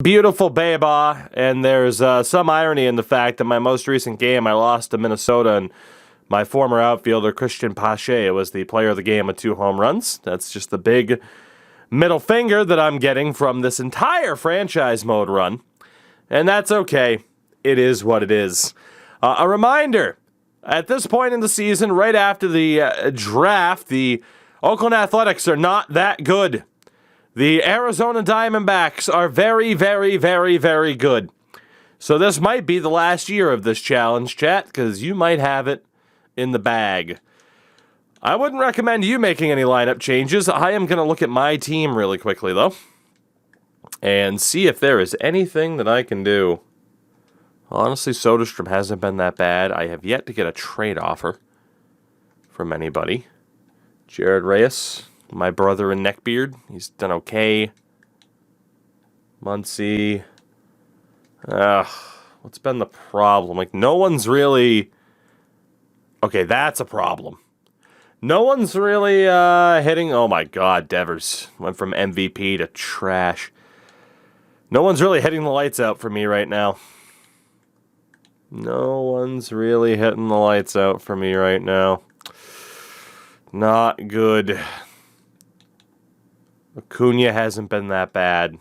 Beautiful Beba, and there's some irony in the fact that my most recent game I lost to Minnesota, and my former outfielder Christian Pache was the player of the game with 2 home runs. That's just the big middle finger that I'm getting from this entire franchise mode run, and that's okay. It is what it is. A reminder, at this point in the season, right after the draft, the Oakland Athletics are not that good. The Arizona Diamondbacks are very, very, very, very good. So this might be the last year of this challenge, chat, because you might have it in the bag. I wouldn't recommend you making any lineup changes. I am going to look at my team really quickly, though, and see if there is anything that I can do. Honestly, Soderstrom hasn't been that bad. I have yet to get a trade offer from anybody. Jared Reyes, my brother in neckbeard, he's done okay. Muncy. What's been the problem? Like, no one's really... Okay, that's a problem. No one's really hitting... Oh my god, Devers went from MVP to trash. No one's really hitting the lights out for me right now. No one's really hitting the lights out for me right now. Not good. Acuna hasn't been that bad.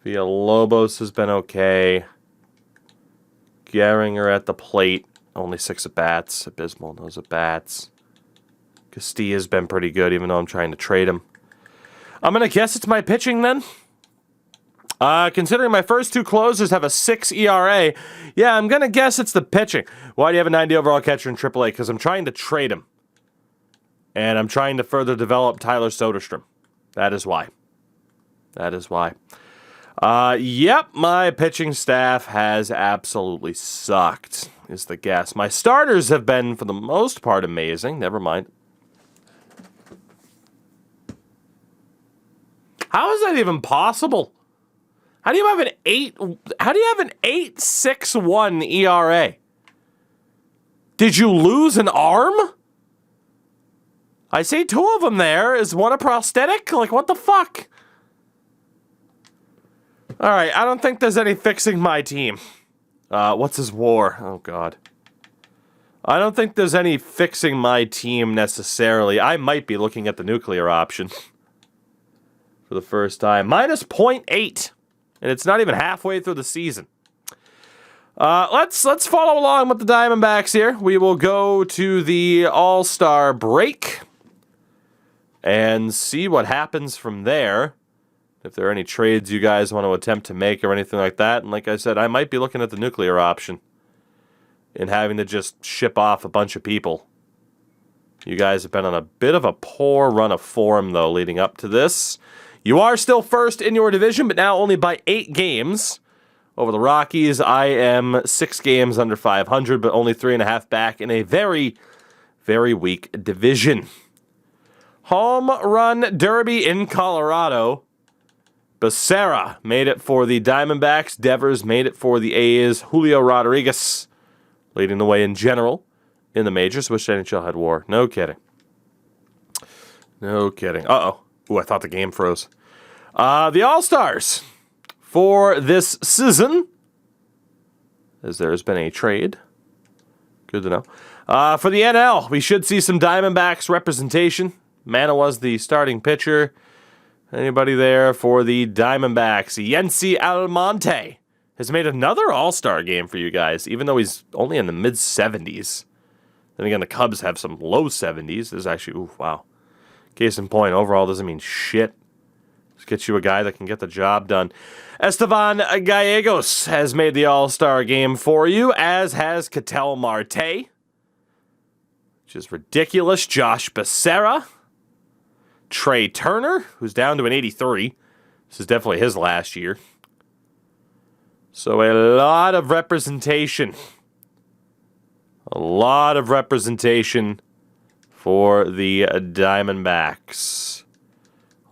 Villalobos has been okay. Gehringer at the plate. Only 6 at-bats. Abysmal, those at-bats. Castilla's been pretty good, even though I'm trying to trade him. I'm going to guess it's my pitching, then. Considering my first 2 closers have a 6 ERA, yeah, I'm going to guess it's the pitching. Why do you have a 90 overall catcher in AAA? Because I'm trying to trade him. And I'm trying to further develop Tyler Soderstrom. That is why. That is why. Yep, my pitching staff has absolutely sucked, is the guess. My starters have been, for the most part, amazing. Never mind. How is that even possible? How do you have an 8.61 ERA? Did you lose an arm? I see 2 of them there. Is one a prosthetic? Like, what the fuck? Alright, I don't think there's any fixing my team. What's his WAR? Oh, God. I don't think there's any fixing my team necessarily. I might be looking at the nuclear option for the first time. Minus 0.8. And it's not even halfway through the season. Let's follow along with the Diamondbacks here. We will go to the All-Star break and see what happens from there. If there are any trades you guys want to attempt to make or anything like that. And like I said, I might be looking at the nuclear option and having to just ship off a bunch of people. You guys have been on a bit of a poor run of form, though, leading up to this. You are still first in your division, but now only by 8 games. Over the Rockies, I am 6 games under 500, but only 3.5 back in a very, very weak division. Home Run Derby in Colorado. Becerra made it for the Diamondbacks. Devers made it for the A's. Julio Rodriguez leading the way in general in the majors. Wish NHL had WAR. No kidding. No kidding. Uh-oh. Ooh, I thought the game froze. The All-Stars for this season, as there has been a trade. Good to know. For the NL, we should see some Diamondbacks representation. Manoah's the starting pitcher. Anybody there for the Diamondbacks? Yency Almonte has made another All-Star game for you guys, even though he's only in the mid-70s. Then again, the Cubs have some low 70s. There's actually, ooh, wow. Case in point, overall doesn't mean shit. Just get you a guy that can get the job done. Estevan Gallegos has made the All-Star game for you, as has Ketel Marte, which is ridiculous. Josh Becerra. Trey Turner, who's down to an 83. This is definitely his last year. So a lot of representation. A lot of representation for the Diamondbacks.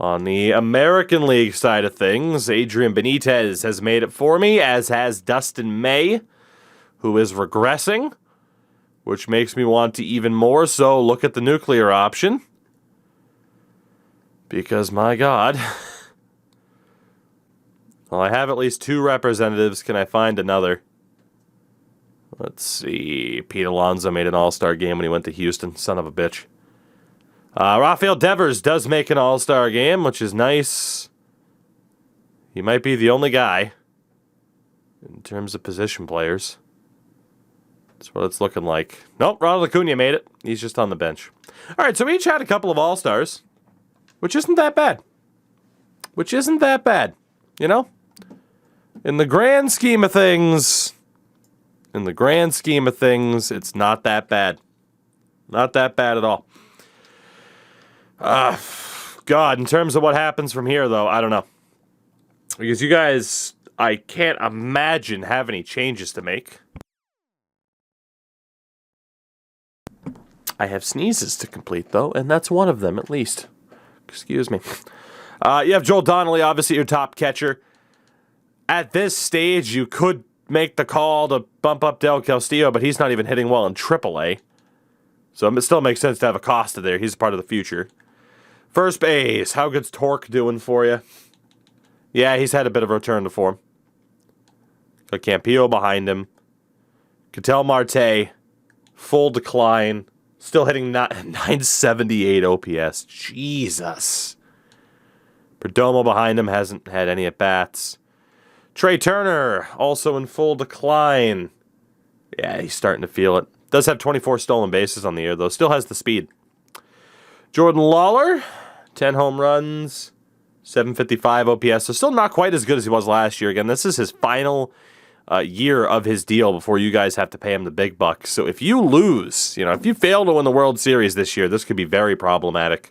On the American League side of things, Adrian Benitez has made it for me, as has Dustin May, who is regressing, which makes me want to even more so look at the nuclear option. Because, my God, Well, I have at least 2 representatives. Can I find another? Let's see. Pete Alonso made an all-star game when he went to Houston. Son of a bitch. Rafael Devers does make an all-star game, which is nice. He might be the only guy in terms of position players. That's what it's looking like. Nope, Ronald Acuna made it. He's just on the bench. All right, so we each had a couple of all-stars, which isn't that bad. Which isn't that bad, you know? In the grand scheme of things, it's not that bad. Not that bad at all. God, in terms of what happens from here, though, I don't know. Because you guys, I can't imagine have any changes to make. I have sneezes to complete, though, and that's one of them, at least. Excuse me. You have Joel Donnelly, obviously your top catcher. At this stage, you could make the call to bump up Del Castillo, but he's not even hitting well in AAA. So it still makes sense to have Acosta there. He's part of the future. First base, how good's Torque doing for you? Yeah, he's had a bit of a return to form. Got Campillo behind him. Ketel Marte, full decline. Still hitting 978 OPS. Jesus. Perdomo behind him hasn't had any at-bats. Trey Turner, also in full decline. Yeah, he's starting to feel it. Does have 24 stolen bases on the year, though. Still has the speed. Jordan Lawler, 10 home runs, 755 OPS. So still not quite as good as he was last year. Again, this is his final year of his deal before you guys have to pay him the big bucks. So if you lose, if you fail to win the World Series this year, this could be very problematic.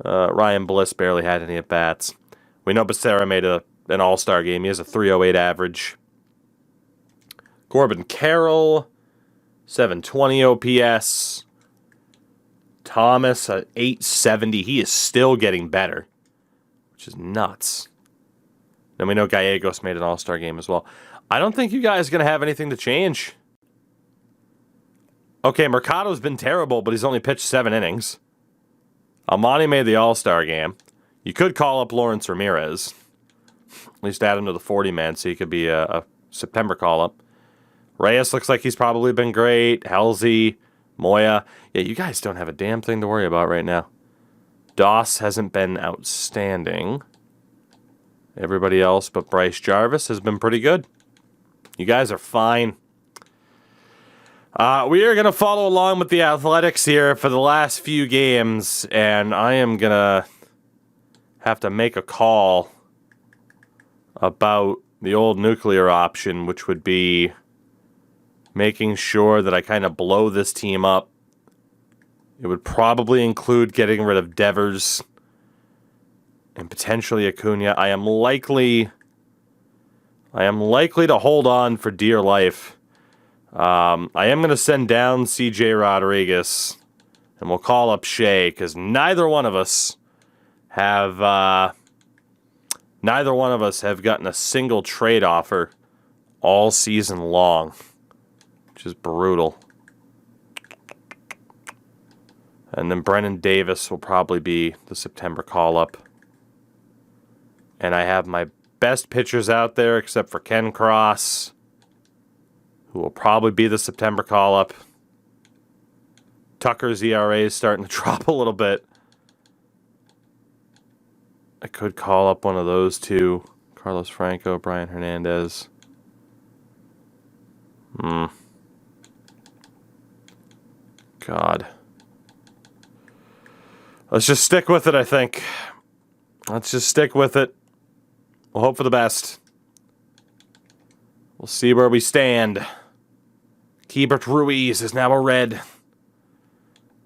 Ryan Bliss barely had any at-bats. We know Becerra made an all-star game. He has a 308 average. Corbin Carroll, 720 OPS. Thomas, 870. He is still getting better, which is nuts. Then we know Gallegos made an all-star game as well. I don't think you guys are going to have anything to change. Okay, Mercado's been terrible, but he's only pitched 7 innings. Almani made the all-star game. You could call up Lawrence Ramirez. At least add him to the 40-man so he could be a September call-up. Reyes looks like he's probably been great. Halsey, Moya. Yeah, you guys don't have a damn thing to worry about right now. Doss hasn't been outstanding. Everybody else but Bryce Jarvis has been pretty good. You guys are fine. We are going to follow along with the Athletics here for the last few games, and I am going to have to make a call about the old nuclear option, which would be making sure that I kind of blow this team up. It would probably include getting rid of Devers and potentially Acuna. I am likely to hold on for dear life. I am going to send down CJ Rodriguez, and we'll call up Shea, because neither one of us have gotten a single trade offer all season long, which is brutal. And then Brennan Davis will probably be the September call-up. And I have my best pitchers out there except for Ken Cross, who will probably be the September call-up. Tucker's ERA is starting to drop a little bit. I could call up one of those two. Carlos Franco, Brian Hernandez. God. Let's just stick with it, I think. Let's just stick with it. We'll hope for the best. We'll see where we stand. Keibert Ruiz is now a Red.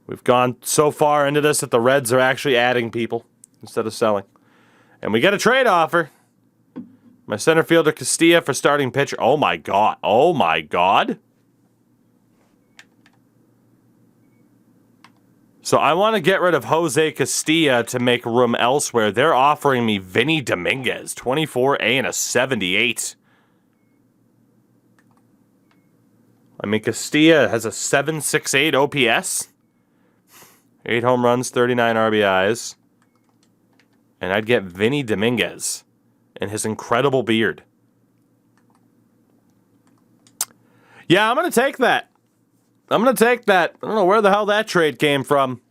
We've gone so far into this that the Reds are actually adding people instead of selling. And we get a trade offer. My center fielder Castilla for starting pitcher. Oh my God. Oh my God. So I want to get rid of Jose Castilla to make room elsewhere. They're offering me Vinny Dominguez, 24A and a 78. I mean, Castilla has a 768 OPS. 8 home runs, 39 RBIs. And I'd get Vinny Dominguez and his incredible beard. Yeah, I'm going to take that. I don't know where the hell that trade came from.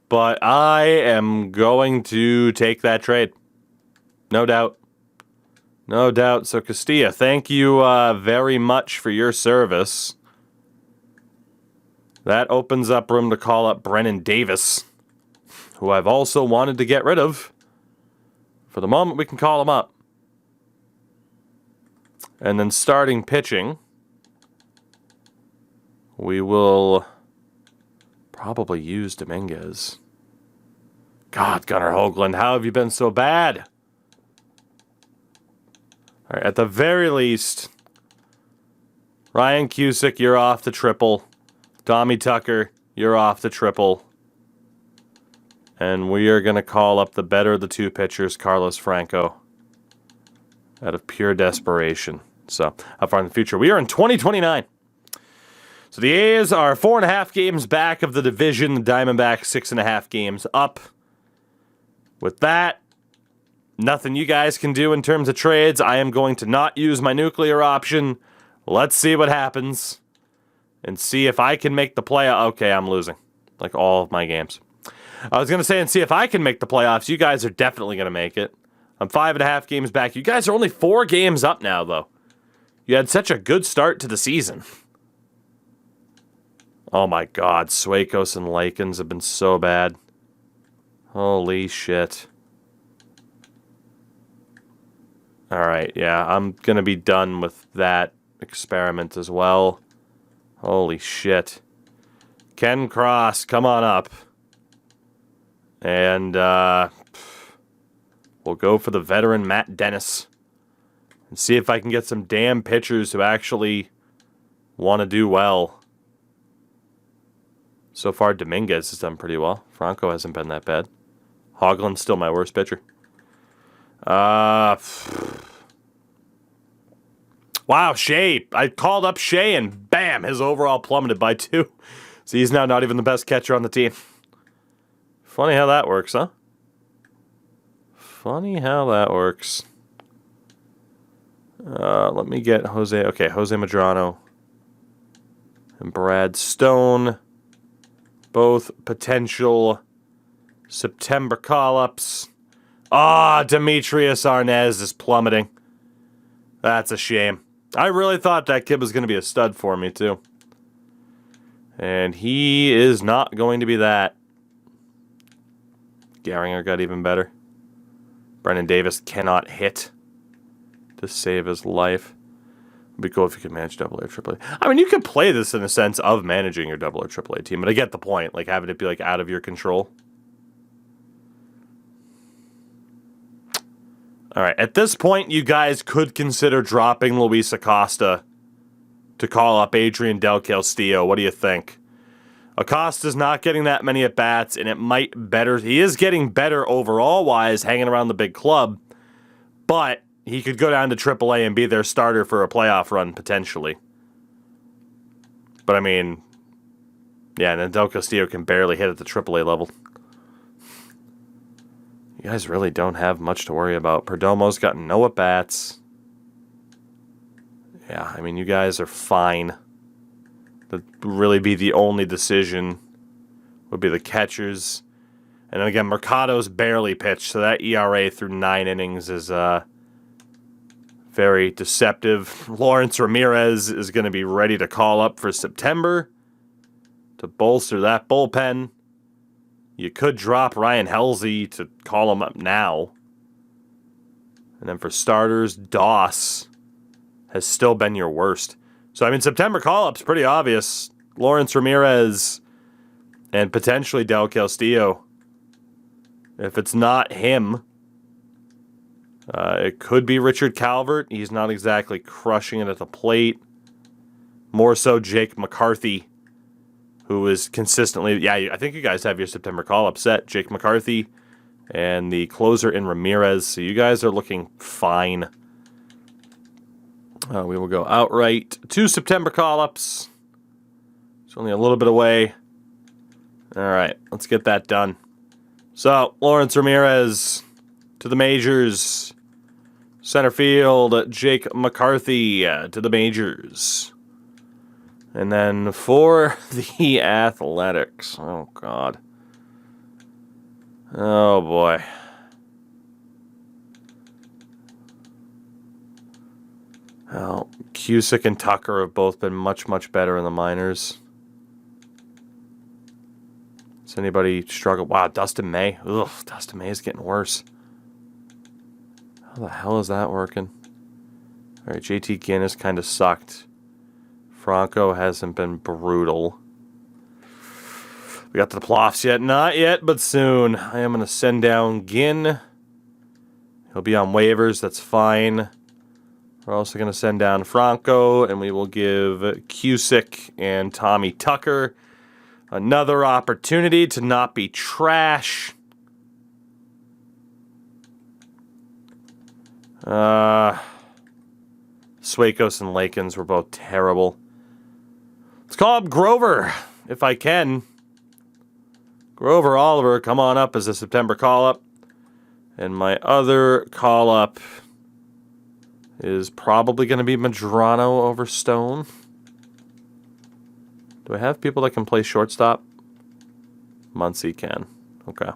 But I am going to take that trade. No doubt. No doubt. So, Castilla, thank you very much for your service. That opens up room to call up Brennan Davis, who I've also wanted to get rid of. For the moment, we can call him up. And then starting pitching, we will probably use Dominguez. God, Gunnar Hoagland, how have you been so bad? All right, at the very least, Ryan Cusick, you're off the triple. Tommy Tucker, you're off the triple. And we are going to call up the better of the two pitchers, Carlos Franco, out of pure desperation. So, how far in the future? We are in 2029. So the A's are 4.5 games back of the division. The Diamondbacks 6.5 games up. With that, nothing you guys can do in terms of trades. I am going to not use my nuclear option. Let's see what happens. And see if I can make the playoff. Okay, I'm losing. Like all of my games. I was going to say and see if I can make the playoffs. You guys are definitely going to make it. I'm 5.5 games back. You guys are only 4 games up now, though. You had such a good start to the season. Oh my God, Suecos and Lakins have been so bad. Holy shit. Alright, yeah, I'm gonna be done with that experiment as well. Holy shit. Ken Cross, come on up. And, we'll go for the veteran Matt Dennis. And see if I can get some damn pitchers who actually want to do well. So far, Dominguez has done pretty well. Franco hasn't been that bad. Hoagland's still my worst pitcher. Wow, Shea. I called up Shea and bam, his overall plummeted by 2. So he's now not even the best catcher on the team. Funny how that works, huh? Funny how that works. Let me get Jose. Okay, Jose Madrano and Brad Stone. Both potential September call-ups. Demetrius Arnaz is plummeting. That's a shame. I really thought that kid was going to be a stud for me, too. And he is not going to be that. Gehringer got even better. Brennan Davis cannot hit to save his life. It'd be cool if you could manage AA or AAA. I mean, you could play this in a sense of managing your AA or AAA team, but I get the point. Like, having it be, like, out of your control. All right, at this point, you guys could consider dropping Luis Acosta to call up Adrian Del Castillo. What do you think? Acosta's not getting that many at-bats, and it might better. He is getting better overall-wise, hanging around the big club, but he could go down to AAA and be their starter for a playoff run, potentially. But, I mean, yeah, and then Del Castillo can barely hit at the AAA level. You guys really don't have much to worry about. Perdomo's got no at-bats. Yeah, I mean, you guys are fine. That'd really be the only decision would be the catchers. And then again, Mercado's barely pitched, so that ERA through 9 innings is very deceptive. Lawrence Ramirez is going to be ready to call up for September to bolster that bullpen. You could drop Ryan Helsley to call him up now. And then for starters, Doss has still been your worst. So, I mean, September call-up's pretty obvious. Lawrence Ramirez and potentially Del Castillo. If it's not him, it could be Richard Calvert. He's not exactly crushing it at the plate. More so Jake McCarthy, who is consistently... Yeah, I think you guys have your September call-up set. Jake McCarthy and the closer in Ramirez. So you guys are looking fine. We will go outright 2 September call-ups. It's only a little bit away. All right, let's get that done. So, Lawrence Ramirez to the majors. Center field, Jake McCarthy to the majors. And then for the Athletics, oh, God. Oh, boy. Well, Cusick and Tucker have both been much, much better in the minors. Does anybody struggle? Wow, Dustin May. Ugh, Dustin May is getting worse. How the hell is that working? All right, JT Guinness kind of sucked. Franco hasn't been brutal. We got to the playoffs yet? Not yet, but soon. I am going to send down Ginn. He'll be on waivers. That's fine. We're also going to send down Franco, and we will give Cusick and Tommy Tucker another opportunity to not be trash. Swakos and Lakins were both terrible. Let's call up Grover, if I can. Grover Oliver, come on up as a September call-up. And my other call-up is probably going to be Medrano over Stone. Do I have people that can play shortstop? Muncy can. Okay.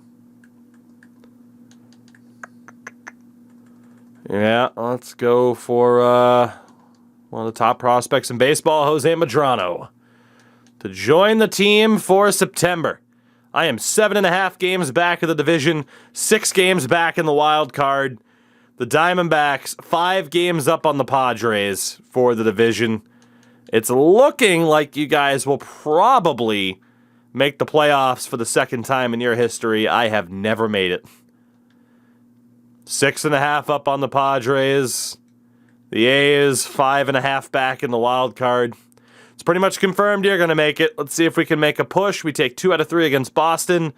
Yeah, let's go for one of the top prospects in baseball, Jose Medrano, to join the team for September. I am 7.5 games back of the division, 6 games back in the wild card. The Diamondbacks, 5 games up on the Padres for the division. It's looking like you guys will probably make the playoffs for the second time in your history. I have never made it. 6.5 up on the Padres. The A's, 5.5 back in the wild card. It's pretty much confirmed you're going to make it. Let's see if we can make a push. We take 2 out of 3 against Boston,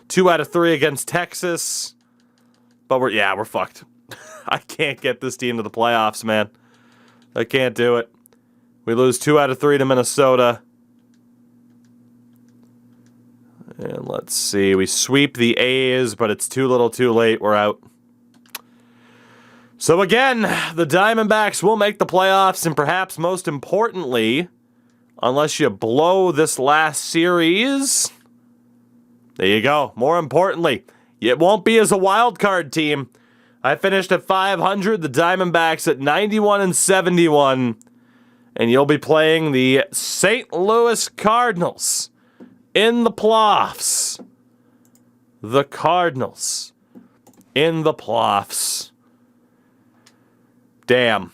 2 out of 3 against Texas. But we're fucked. I can't get this team to the playoffs, man. I can't do it. We lose 2 out of 3 to Minnesota. And let's see. We sweep the A's, but it's too little too late. We're out. So again, the Diamondbacks will make the playoffs, and perhaps most importantly, unless you blow this last series, there you go. More importantly, it won't be as a wild card team. I finished at 500, the Diamondbacks at 91 and 71, and you'll be playing the St. Louis Cardinals in the playoffs. The Cardinals in the playoffs. Damn.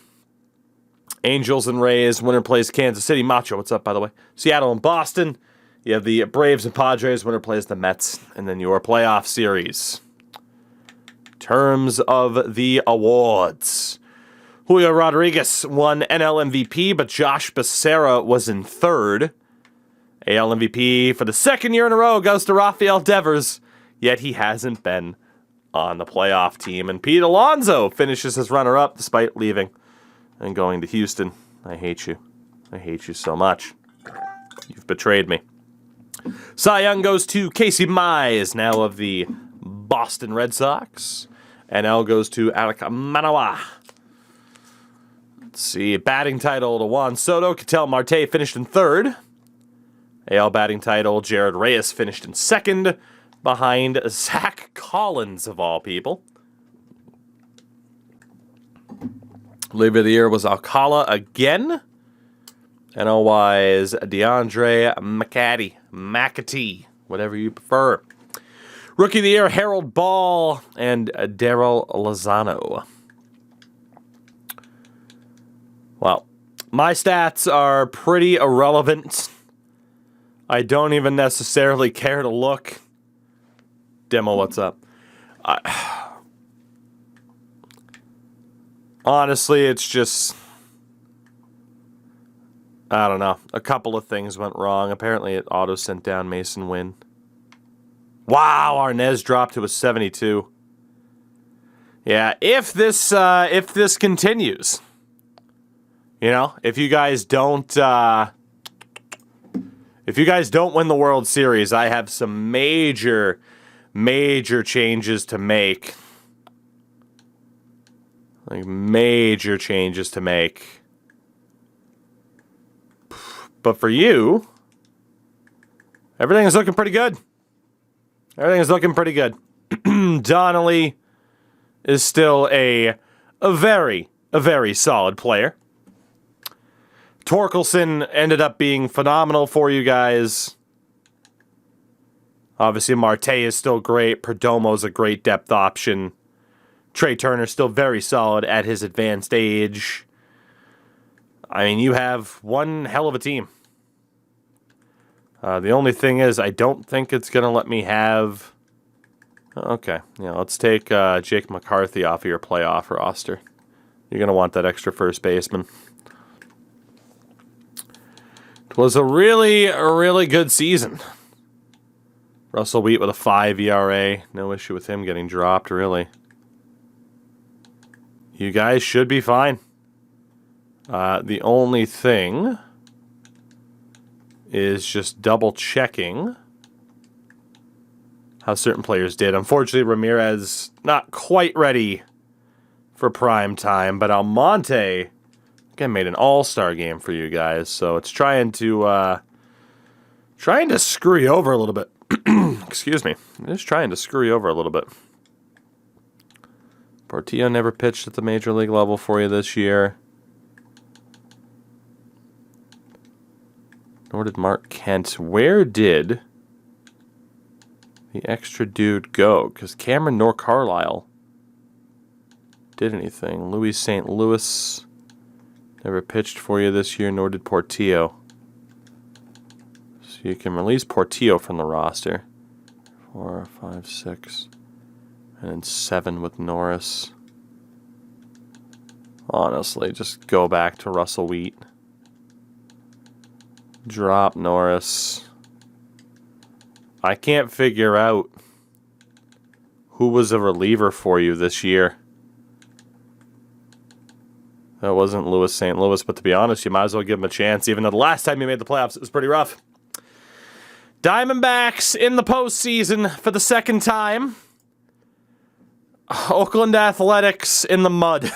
Angels and Rays, winner plays Kansas City. Macho, what's up, by the way? Seattle and Boston. You have the Braves and Padres, winner plays the Mets, and then your playoff series. Terms of the awards. Julio Rodriguez won NL MVP, but Josh Becerra was in third. AL MVP for the second year in a row goes to Rafael Devers, yet he hasn't been on the playoff team. And Pete Alonso finishes as runner-up despite leaving and going to Houston. I hate you. I hate you so much. You've betrayed me. Cy Young goes to Casey Mize, now of the Boston Red Sox. NL goes to Alec Manoah. Let's see. Batting title to Juan Soto. Ketel Marte finished in third. AL batting title, Jared Reyes finished in second, behind Zach Collins, of all people. Reliever of the year was Alcala again. NL-wise, DeAndre McAtee, whatever you prefer. Rookie of the year, Harold Ball and Daryl Lozano. Well, my stats are pretty irrelevant. I don't even necessarily care to look. Demo, what's up? Honestly, it's just, I don't know. A couple of things went wrong. Apparently, it auto sent down Mason Wynn. Wow, Arnez dropped to a 72. Yeah, if this continues, you know, if you guys don't win the World Series, I have some major changes to make. Like, major changes to make. But for you, everything is looking pretty good. Everything is looking pretty good. Donnelly is still a very solid player. Torkelson ended up being phenomenal for you guys. Obviously, Marte is still great. Perdomo's a great depth option. Trey Turner's still very solid at his advanced age. I mean, you have one hell of a team. The only thing is, I don't think it's going to let me have... Okay, yeah, let's take Jake McCarthy off of your playoff roster. You're going to want that extra first baseman. It was a really good season. Russell Wheat with a 5 ERA. No issue with him getting dropped, really. You guys should be fine. The only thing is just double-checking how certain players did. Unfortunately, Ramirez not quite ready for prime time, but Almonte again made an all-star game for you guys, so it's trying to screw you over a little bit. Excuse me. It's trying to screw you over a little bit. Portillo never pitched at the major league level for you this year. Nor did Mark Kent. Where did the extra dude go? Because Cameron nor Carlisle did anything. Luis St. Louis never pitched for you this year, nor did Portillo. So you can release Portillo from the roster. 4, 5, 6, and 7 with Norris. Honestly, just go back to Russell Wheat. Drop Norris. I can't figure out who was a reliever for you this year. That wasn't Louis St. Louis, but to be honest, you might as well give him a chance, even though the last time you made the playoffs, it was pretty rough. Diamondbacks in the postseason for the second time. Oakland Athletics in the mud.